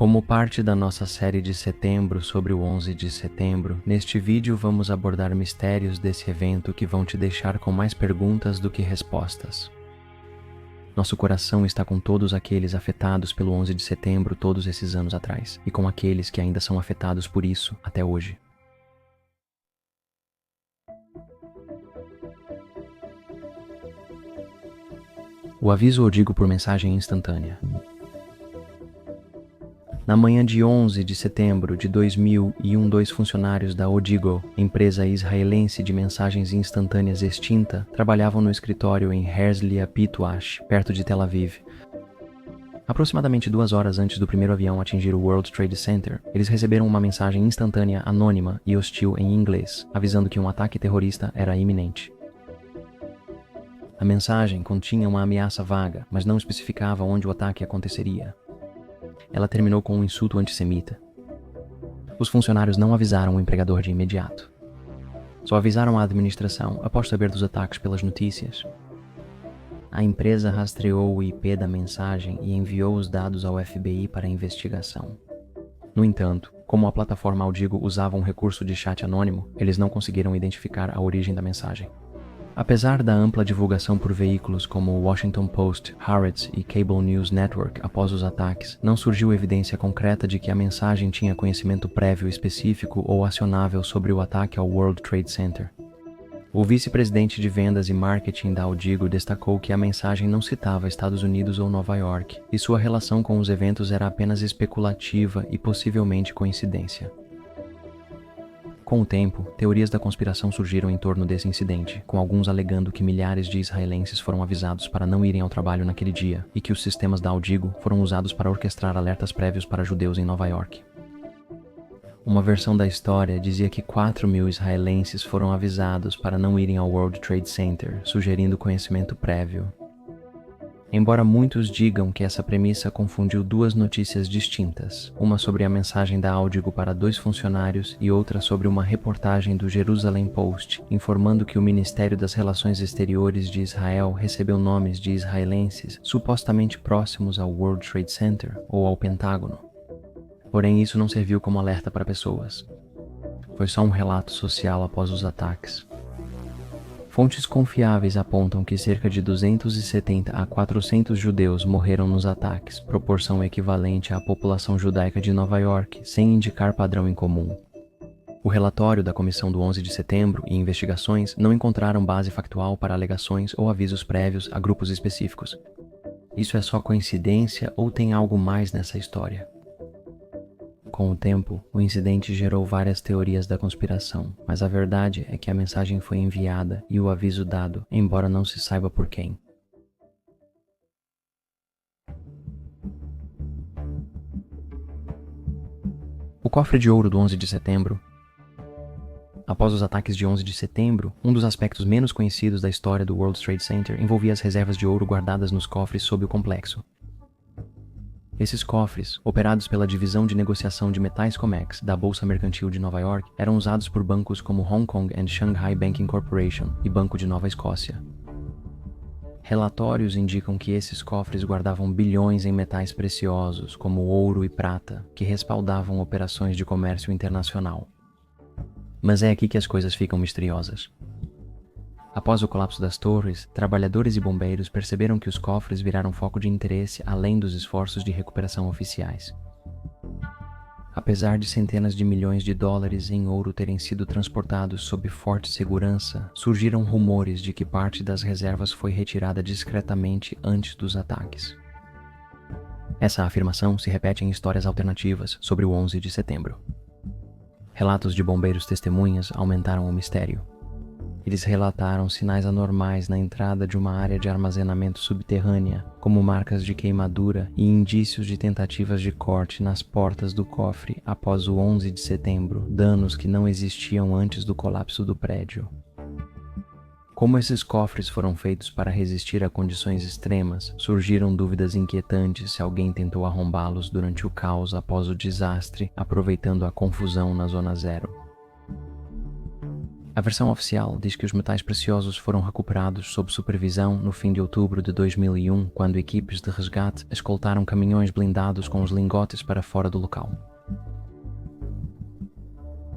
Como parte da nossa série de setembro sobre o 11 de setembro, neste vídeo vamos abordar mistérios desse evento que vão te deixar com mais perguntas do que respostas. Nosso coração está com todos aqueles afetados pelo 11 de setembro todos esses anos atrás, e com aqueles que ainda são afetados por isso até hoje. O aviso Odigo por mensagem instantânea. Na manhã de 11 de setembro de 2001, dois funcionários da Odigo, empresa israelense de mensagens instantâneas extinta, trabalhavam no escritório em Herzliya Pitwash, perto de Tel Aviv. Aproximadamente 2 horas antes do primeiro avião atingir o World Trade Center, eles receberam uma mensagem instantânea anônima e hostil em inglês, avisando que um ataque terrorista era iminente. A mensagem continha uma ameaça vaga, mas não especificava onde o ataque aconteceria. Ela terminou com um insulto antissemita. Os funcionários não avisaram o empregador de imediato. Só avisaram a administração após saber dos ataques pelas notícias. A empresa rastreou o IP da mensagem e enviou os dados ao FBI para investigação. No entanto, como a plataforma Odigo usava um recurso de chat anônimo, eles não conseguiram identificar a origem da mensagem. Apesar da ampla divulgação por veículos como o Washington Post, Haaretz e Cable News Network após os ataques, não surgiu evidência concreta de que a mensagem tinha conhecimento prévio específico ou acionável sobre o ataque ao World Trade Center. O vice-presidente de vendas e marketing da Odigo destacou que a mensagem não citava Estados Unidos ou Nova York, e sua relação com os eventos era apenas especulativa e possivelmente coincidência. Com o tempo, teorias da conspiração surgiram em torno desse incidente, com alguns alegando que milhares de israelenses foram avisados para não irem ao trabalho naquele dia e que os sistemas da Odigo foram usados para orquestrar alertas prévios para judeus em Nova York. Uma versão da história dizia que 4.000 israelenses foram avisados para não irem ao World Trade Center, sugerindo conhecimento prévio. Embora muitos digam que essa premissa confundiu duas notícias distintas, uma sobre a mensagem da Odigo para 2 funcionários e outra sobre uma reportagem do Jerusalem Post, informando que o Ministério das Relações Exteriores de Israel recebeu nomes de israelenses supostamente próximos ao World Trade Center ou ao Pentágono. Porém, isso não serviu como alerta para pessoas. Foi só um relato social após os ataques. Fontes confiáveis apontam que cerca de 270 a 400 judeus morreram nos ataques, proporção equivalente à população judaica de Nova York, sem indicar padrão em comum. O relatório da Comissão do 11 de setembro e investigações não encontraram base factual para alegações ou avisos prévios a grupos específicos. Isso é só coincidência ou tem algo mais nessa história? Com o tempo, o incidente gerou várias teorias da conspiração, mas a verdade é que a mensagem foi enviada e o aviso dado, embora não se saiba por quem. O cofre de ouro do 11 de setembro. Após os ataques de 11 de setembro, um dos aspectos menos conhecidos da história do World Trade Center envolvia as reservas de ouro guardadas nos cofres sob o complexo. Esses cofres, operados pela divisão de negociação de metais COMEX da Bolsa Mercantil de Nova York, eram usados por bancos como Hong Kong and Shanghai Banking Corporation e Banco de Nova Escócia. Relatórios indicam que esses cofres guardavam bilhões em metais preciosos, como ouro e prata, que respaldavam operações de comércio internacional. Mas é aqui que as coisas ficam misteriosas. Após o colapso das torres, trabalhadores e bombeiros perceberam que os cofres viraram foco de interesse além dos esforços de recuperação oficiais. Apesar de centenas de milhões de dólares em ouro terem sido transportados sob forte segurança, surgiram rumores de que parte das reservas foi retirada discretamente antes dos ataques. Essa afirmação se repete em histórias alternativas sobre o 11 de setembro. Relatos de bombeiros testemunhas aumentaram o mistério. Eles relataram sinais anormais na entrada de uma área de armazenamento subterrânea, como marcas de queimadura e indícios de tentativas de corte nas portas do cofre após o 11 de setembro, danos que não existiam antes do colapso do prédio. Como esses cofres foram feitos para resistir a condições extremas, surgiram dúvidas inquietantes se alguém tentou arrombá-los durante o caos após o desastre, aproveitando a confusão na Zona Zero. A versão oficial diz que os metais preciosos foram recuperados sob supervisão no fim de outubro de 2001, quando equipes de resgate escoltaram caminhões blindados com os lingotes para fora do local.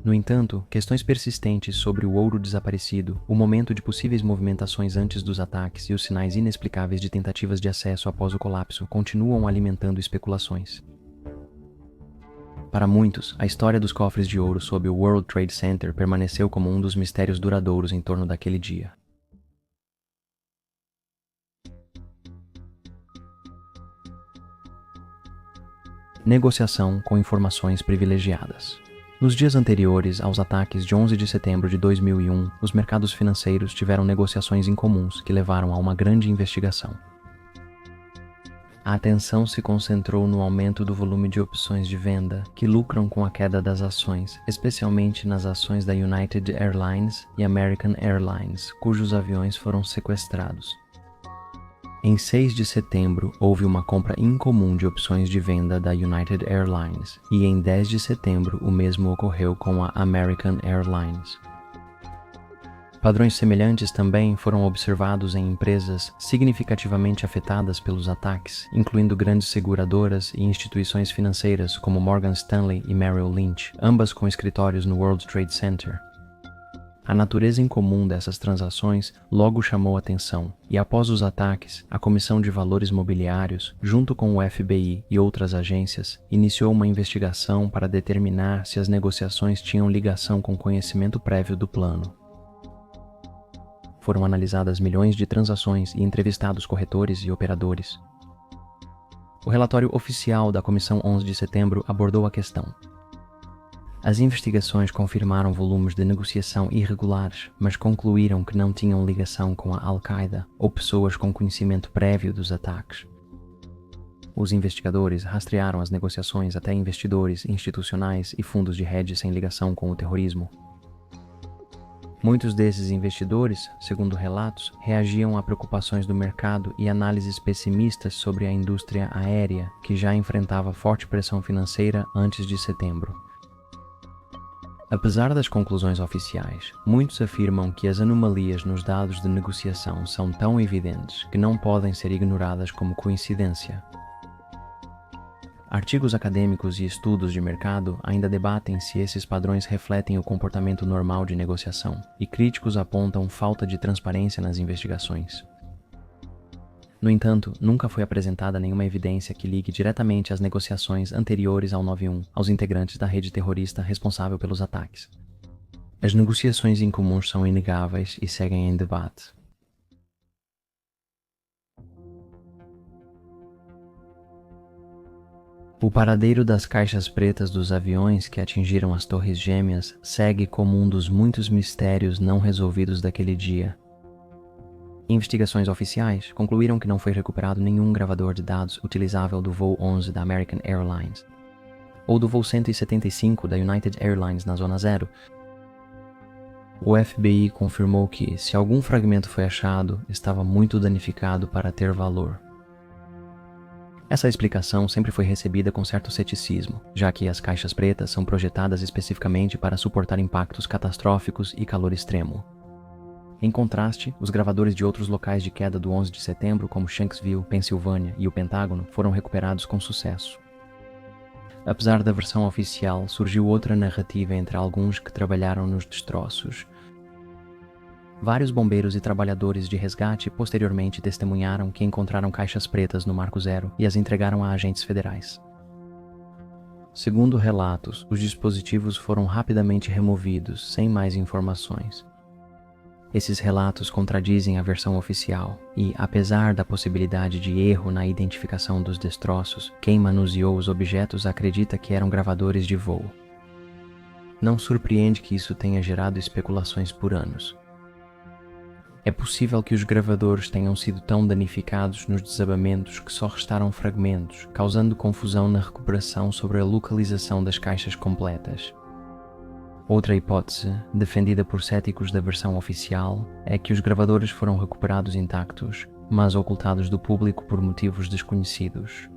No entanto, questões persistentes sobre o ouro desaparecido, o momento de possíveis movimentações antes dos ataques e os sinais inexplicáveis de tentativas de acesso após o colapso continuam alimentando especulações. Para muitos, a história dos cofres de ouro sob o World Trade Center permaneceu como um dos mistérios duradouros em torno daquele dia. Negociação com informações privilegiadas. Nos dias anteriores aos ataques de 11 de setembro de 2001, os mercados financeiros tiveram negociações incomuns que levaram a uma grande investigação. A atenção se concentrou no aumento do volume de opções de venda que lucram com a queda das ações, especialmente nas ações da United Airlines e American Airlines, cujos aviões foram sequestrados. Em 6 de setembro, houve uma compra incomum de opções de venda da United Airlines, e em 10 de setembro o mesmo ocorreu com a American Airlines. Padrões semelhantes também foram observados em empresas significativamente afetadas pelos ataques, incluindo grandes seguradoras e instituições financeiras como Morgan Stanley e Merrill Lynch, ambas com escritórios no World Trade Center. A natureza incomum dessas transações logo chamou atenção, e após os ataques, a Comissão de Valores Mobiliários, junto com o FBI e outras agências, iniciou uma investigação para determinar se as negociações tinham ligação com conhecimento prévio do plano. Foram analisadas milhões de transações e entrevistados corretores e operadores. O relatório oficial da Comissão 11 de setembro abordou a questão. As investigações confirmaram volumes de negociação irregulares, mas concluíram que não tinham ligação com a Al-Qaeda ou pessoas com conhecimento prévio dos ataques. Os investigadores rastrearam as negociações até investidores institucionais e fundos de hedge sem ligação com o terrorismo. Muitos desses investidores, segundo relatos, reagiam a preocupações do mercado e análises pessimistas sobre a indústria aérea, que já enfrentava forte pressão financeira antes de setembro. Apesar das conclusões oficiais, muitos afirmam que as anomalias nos dados de negociação são tão evidentes que não podem ser ignoradas como coincidência. Artigos acadêmicos e estudos de mercado ainda debatem se esses padrões refletem o comportamento normal de negociação, e críticos apontam falta de transparência nas investigações. No entanto, nunca foi apresentada nenhuma evidência que ligue diretamente as negociações anteriores ao 9/11 aos integrantes da rede terrorista responsável pelos ataques. As negociações incomuns são inegáveis e seguem em debate. O paradeiro das caixas pretas dos aviões que atingiram as Torres Gêmeas segue como um dos muitos mistérios não resolvidos daquele dia. Investigações oficiais concluíram que não foi recuperado nenhum gravador de dados utilizável do voo 11 da American Airlines ou do voo 175 da United Airlines na Zona Zero. O FBI confirmou que, se algum fragmento foi achado, estava muito danificado para ter valor. Essa explicação sempre foi recebida com certo ceticismo, já que as caixas pretas são projetadas especificamente para suportar impactos catastróficos e calor extremo. Em contraste, os gravadores de outros locais de queda do 11 de setembro, como Shanksville, Pensilvânia e o Pentágono, foram recuperados com sucesso. Apesar da versão oficial, surgiu outra narrativa entre alguns que trabalharam nos destroços. Vários bombeiros e trabalhadores de resgate posteriormente testemunharam que encontraram caixas pretas no Marco Zero e as entregaram a agentes federais. Segundo relatos, os dispositivos foram rapidamente removidos, sem mais informações. Esses relatos contradizem a versão oficial e, apesar da possibilidade de erro na identificação dos destroços, quem manuseou os objetos acredita que eram gravadores de voo. Não surpreende que isso tenha gerado especulações por anos. É possível que os gravadores tenham sido tão danificados nos desabamentos que só restaram fragmentos, causando confusão na recuperação sobre a localização das caixas completas. Outra hipótese, defendida por céticos da versão oficial, é que os gravadores foram recuperados intactos, mas ocultados do público por motivos desconhecidos.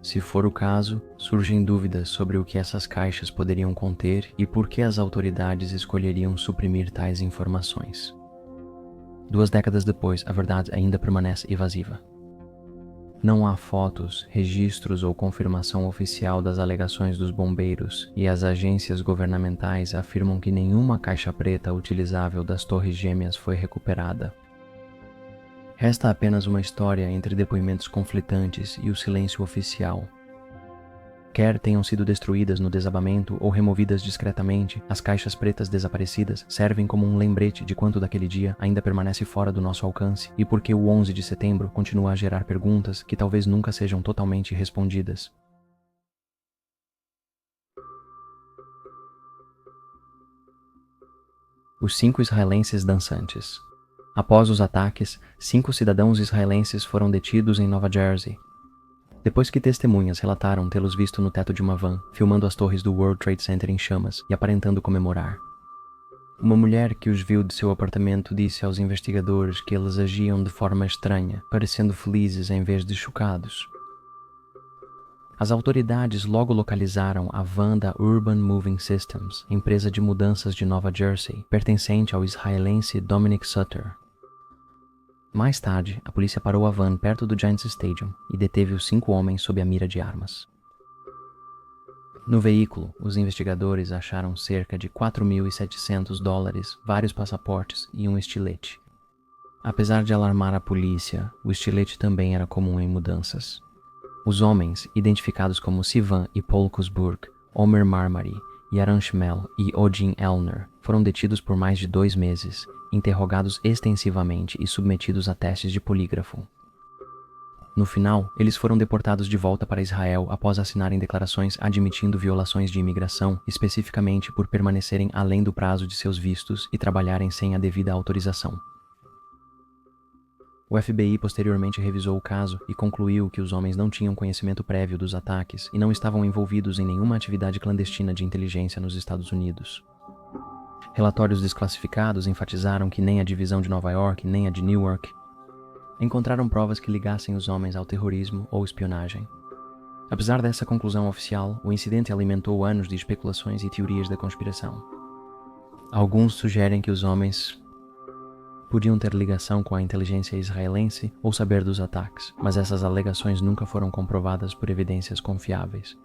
Se for o caso, surgem dúvidas sobre o que essas caixas poderiam conter e por que as autoridades escolheriam suprimir tais informações. 2 décadas depois, a verdade ainda permanece evasiva. Não há fotos, registros ou confirmação oficial das alegações dos bombeiros, e as agências governamentais afirmam que nenhuma caixa preta utilizável das Torres Gêmeas foi recuperada. Resta apenas uma história entre depoimentos conflitantes e o silêncio oficial. Quer tenham sido destruídas no desabamento ou removidas discretamente, as caixas pretas desaparecidas servem como um lembrete de quanto daquele dia ainda permanece fora do nosso alcance e porque o 11 de setembro continua a gerar perguntas que talvez nunca sejam totalmente respondidas. Os 5 israelenses dançantes. Após os ataques, 5 cidadãos israelenses foram detidos em Nova Jersey, depois que testemunhas relataram tê-los visto no teto de uma van, filmando as torres do World Trade Center em chamas e aparentando comemorar. Uma mulher que os viu de seu apartamento disse aos investigadores que eles agiam de forma estranha, parecendo felizes em vez de chocados. As autoridades logo localizaram a van da Urban Moving Systems, empresa de mudanças de Nova Jersey, pertencente ao israelense Dominic Sutter. Mais tarde, a polícia parou a van perto do Giants Stadium e deteve os 5 homens sob a mira de armas. No veículo, os investigadores acharam cerca de $4.700, vários passaportes e um estilete. Apesar de alarmar a polícia, o estilete também era comum em mudanças. Os homens, identificados como Sivan e Paul Kusburg, Omer Marmari, Yaron Shmuel e Odin Elner, foram detidos por mais de 2 meses, interrogados extensivamente e submetidos a testes de polígrafo. No final, eles foram deportados de volta para Israel após assinarem declarações admitindo violações de imigração, especificamente por permanecerem além do prazo de seus vistos e trabalharem sem a devida autorização. O FBI posteriormente revisou o caso e concluiu que os homens não tinham conhecimento prévio dos ataques e não estavam envolvidos em nenhuma atividade clandestina de inteligência nos Estados Unidos. Relatórios desclassificados enfatizaram que nem a divisão de Nova York nem a de Newark encontraram provas que ligassem os homens ao terrorismo ou espionagem. Apesar dessa conclusão oficial, o incidente alimentou anos de especulações e teorias da conspiração. Alguns sugerem que os homens podiam ter ligação com a inteligência israelense ou saber dos ataques, mas essas alegações nunca foram comprovadas por evidências confiáveis.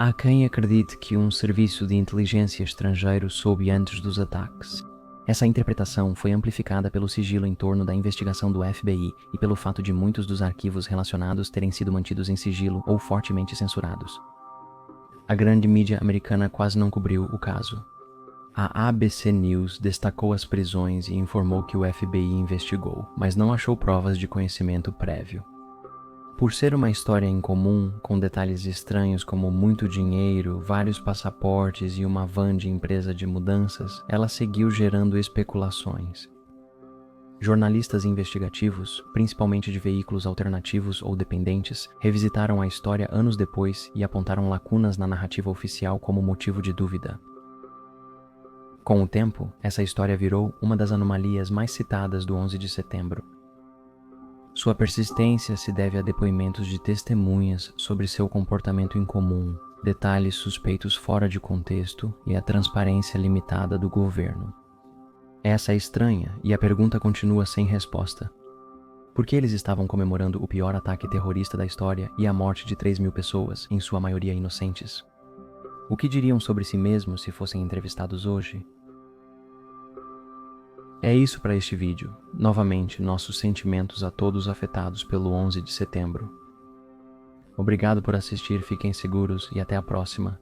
Há quem acredite que um serviço de inteligência estrangeiro soube antes dos ataques. Essa interpretação foi amplificada pelo sigilo em torno da investigação do FBI e pelo fato de muitos dos arquivos relacionados terem sido mantidos em sigilo ou fortemente censurados. A grande mídia americana quase não cobriu o caso. A ABC News destacou as prisões e informou que o FBI investigou, mas não achou provas de conhecimento prévio. Por ser uma história incomum, com detalhes estranhos como muito dinheiro, vários passaportes e uma van de empresa de mudanças, ela seguiu gerando especulações. Jornalistas investigativos, principalmente de veículos alternativos ou dependentes, revisitaram a história anos depois e apontaram lacunas na narrativa oficial como motivo de dúvida. Com o tempo, essa história virou uma das anomalias mais citadas do 11 de setembro. Sua persistência se deve a depoimentos de testemunhas sobre seu comportamento incomum, detalhes suspeitos fora de contexto e a transparência limitada do governo. Essa é estranha e a pergunta continua sem resposta. Por que eles estavam comemorando o pior ataque terrorista da história e a morte de 3.000 pessoas, em sua maioria inocentes? O que diriam sobre si mesmos se fossem entrevistados hoje? É isso para este vídeo. Novamente, nossos sentimentos a todos afetados pelo 11 de setembro. Obrigado por assistir, fiquem seguros e até a próxima.